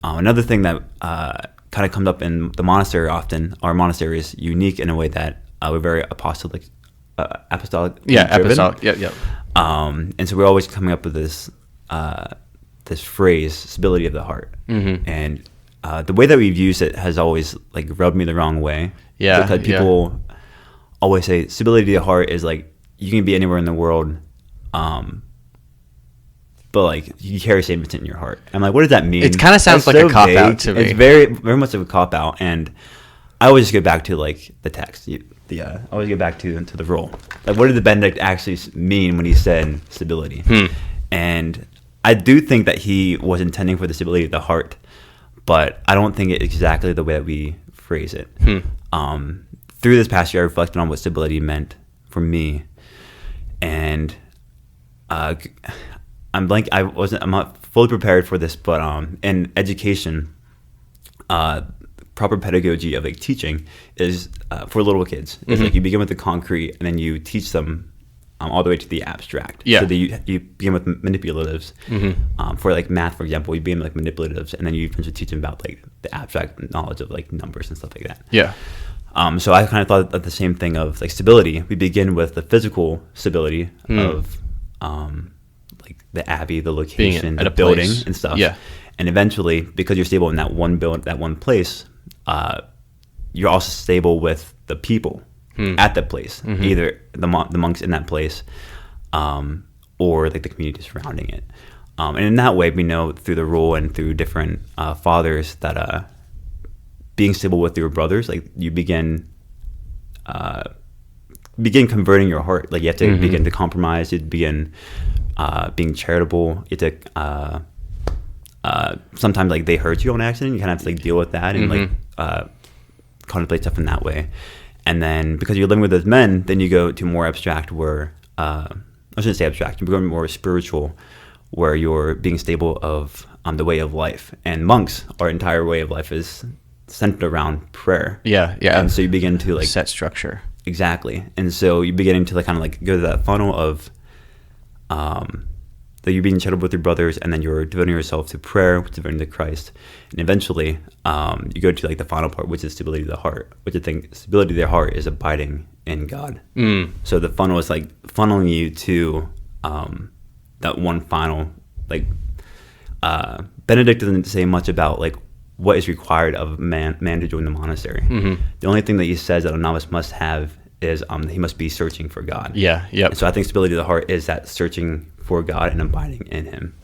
Another thing that kind of comes up in the monastery often, our monastery is unique in a way that we're very apostolic. Apostolic. Yeah. And so we're always coming up with this phrase, stability of the heart. Mm-hmm. And the way that we've used it has always like rubbed me the wrong way. Yeah. Because people always say stability of the heart is like you can be anywhere in the world, but like you carry Saint Vincent in your heart. I'm like, what does that mean? It kind of sounds like a cop out to me. It's very, very much of a cop out, and I always go back to like the text. I always get back to the role. Like, what did the Benedict actually mean when he said stability? And I do think that he was intending for the stability of the heart, but I don't think it's exactly the way that we phrase it. Through this past year, I reflected on what stability meant for me, and I'm not fully prepared for this, but in education, proper pedagogy of like teaching is for little kids. It's like you begin with the concrete and then you teach them all the way to the abstract. Yeah. So that you begin with manipulatives. For like math, for example, you begin with like manipulatives, and then you eventually teach them about like the abstract knowledge of like numbers and stuff like that. Yeah. So I kind of thought of the same thing of like stability. We begin with the physical stability of like the abbey, the location, the building place. and stuff. Yeah. And eventually, because you're stable in that one that one place, you're also stable with the people at that place, either the monks in that place, or like the community surrounding it. And in that way, we know through the rule and through different fathers that being stable with your brothers, like you begin converting your heart. Like you have to begin to compromise. You begin being charitable. You have to sometimes like they hurt you on accident. You kind of have to like deal with that and like contemplate stuff in that way. And then because you're living with those men, then you go to more abstract where I shouldn't say abstract, you become more spiritual, where you're being stable of the way of life. And monks, our entire way of life is centered around prayer. Yeah. And so you begin to like set structure. Exactly. And so you're beginning to like kind of like go to that funnel of that you're being charitable with your brothers, and then you're devoting yourself to prayer, devoting to Christ, and eventually you go to like the final part, which is stability of the heart, which I think stability of the heart is abiding in God. So the funnel is like funneling you to that one final, like Benedict doesn't say much about like what is required of man to join the monastery. The only thing that he says that a novice must have is he must be searching for God. Yeah. And so I think stability of the heart is that searching for God and abiding in Him.